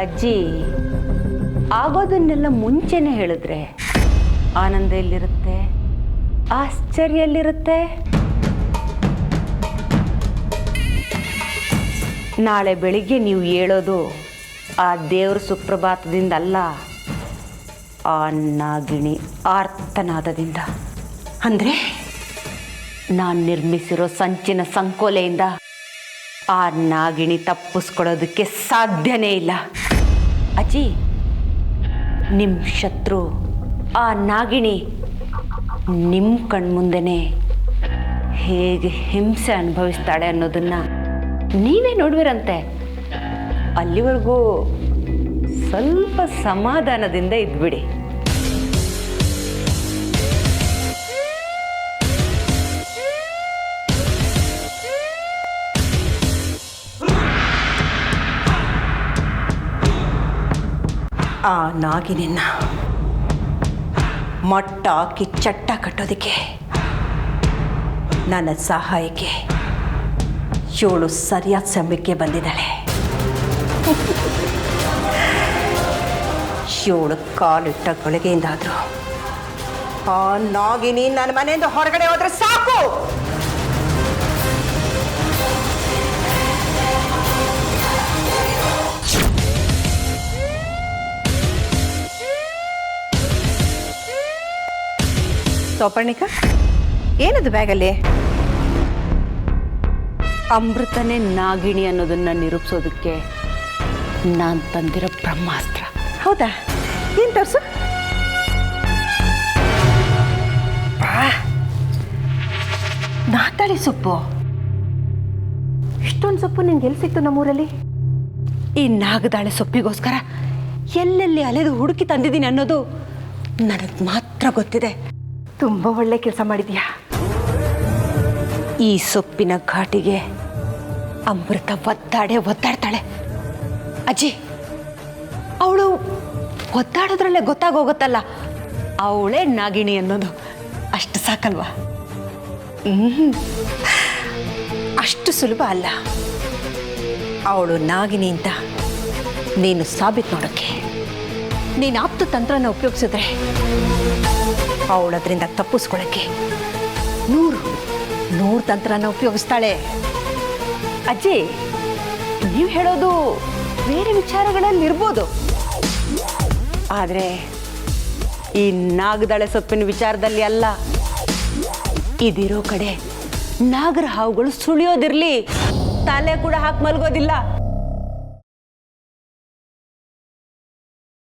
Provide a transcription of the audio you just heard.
ಅಜ್ಜಿ, ಆಗೋದನ್ನೆಲ್ಲ ಮುಂಚೆನೆ ಹೇಳಿದ್ರೆ ಆನಂದ ಎಲ್ಲಿರುತ್ತೆ, ಆಶ್ಚರ್ಯ ಎಲ್ಲಿರುತ್ತೆ? ನಾಳೆ ಬೆಳಿಗ್ಗೆ ನೀವು ಹೇಳೋದು ಆ ದೇವ್ರ ಸುಪ್ರಭಾತದಿಂದ ಅಲ್ಲ, ಆ ನಾಗಿಣಿ ಆರ್ತನಾದದಿಂದ. ಅಂದರೆ ನಾನು ನಿರ್ಮಿಸಿರೋ ಸಂಚಿನ ಸಂಕೋಲೆಯಿಂದ ಆ ನಾಗಿಣಿ ತಪ್ಪಿಸ್ಕೊಳ್ಳೋದಕ್ಕೆ ಸಾಧ್ಯನೇ ಇಲ್ಲ. ಅಜ್ಜಿ, ನಿಮ್ಮ ಶತ್ರು ಆ ನಾಗಿಣಿ ನಿಮ್ಮ ಕಣ್ಮುಂದೆನೇ ಹೇಗೆ ಹಿಂಸೆ ಅನುಭವಿಸ್ತಾಳೆ ಅನ್ನೋದನ್ನು ನೀವೇ ನೋಡುವಿರಂತೆ. ಅಲ್ಲಿವರೆಗೂ ಸ್ವಲ್ಪ ಸಮಾಧಾನದಿಂದ ಇದ್ಬಿಡಿ. ಆ ನಾಗಿನಿನ್ನ ಮಟ್ಟ ಹಾಕಿ ಚಟ್ಟ ಕಟ್ಟೋದಕ್ಕೆ ನನ್ನ ಸಹಾಯಕ್ಕೆ ಇವಳು ಸರಿಯಾದ ಸಮಯಕ್ಕೆ ಬಂದಿದ್ದಾಳೆ. ಇವಳು ಕಾಲಿಟ್ಟ ಗಳಿಗೆಯಿಂದಾದರೂ ಆ ನಾಗಿನಿ ನನ್ನ ಮನೆಯಿಂದ ಹೊರಗಡೆ ಹೋದ್ರೆ ಸಾಕು. ಸೌಪರ್ಣಿಕ, ಏನದು ಬ್ಯಾಗಲ್ಲಿ? ಅಮೃತನೇ ನಾಗಿಣಿ ಅನ್ನೋದನ್ನ ನಿರೂಪಿಸೋದಕ್ಕೆ ನಾನು ತಂದಿರೋ ಬ್ರಹ್ಮಾಸ್ತ್ರ. ಹೌದಾ? ಏನು ತೋರಿಸು. ನಾತಾಳಿ ಸೊಪ್ಪು. ಇಷ್ಟೊಂದು ಸೊಪ್ಪು ನಿಂಗೆ ಎಲ್ಲಿ ಸಿಕ್ತು ನಮ್ಮೂರಲ್ಲಿ? ಈ ನಾಗದಾಳೆ ಸೊಪ್ಪಿಗೋಸ್ಕರ ಎಲ್ಲೆಲ್ಲಿ ಅಲೆದು ಹುಡುಕಿ ತಂದಿದ್ದೀನಿ ಅನ್ನೋದು ನನಗೆ ಮಾತ್ರ ಗೊತ್ತಿದೆ. ತುಂಬ ಒಳ್ಳೆ ಕೆಲಸ ಮಾಡಿದ್ಯಾ. ಈ ಸೊಪ್ಪಿನ ಘಾಟಿಗೆ ಅಮೃತ ಒದ್ದಾಡ್ತಾಳೆ. ಅಜ್ಜಿ, ಅವಳು ಒದ್ದಾಡೋದ್ರಲ್ಲೇ ಗೊತ್ತಾಗೋಗುತ್ತಲ್ಲ ಅವಳೇ ನಾಗಿಣಿ ಅನ್ನೋದು. ಅಷ್ಟು ಸಾಕಲ್ವಾ? ಅಷ್ಟು ಸುಲಭ ಅಲ್ಲ. ಅವಳು ನಾಗಿನಿ ಅಂತ ನೀನು ಸಾಬೀತು ಮಾಡೋಕ್ಕೆ ನೀನು ಆಪ್ತ ತಂತ್ರನ ಉಪಯೋಗಿಸಿದ್ರೆ ಅವಳದ್ರಿಂದ ತಪ್ಪಿಸ್ಕೊಳ್ಳೋಕ್ಕೆ ನೂರು ತಂತ್ರನ ಉಪಯೋಗಿಸ್ತಾಳೆ. ಅಜ್ಜಿ, ನೀವು ಹೇಳೋದು ಬೇರೆ ವಿಚಾರಗಳಲ್ಲಿ ಇರ್ಬೋದು, ಆದರೆ ಈ ನಾಗದಾಳೆ ಸೊಪ್ಪಿನ ವಿಚಾರದಲ್ಲಿ ಅಲ್ಲ. ಇದಿರೋ ಕಡೆ ನಾಗರ ಹಾವುಗಳು ಸುಳಿಯೋದಿರ್ಲಿ, ತಲೆ ಕೂಡ ಹಾಕಿ ಮಲ್ಗೋದಿಲ್ಲ.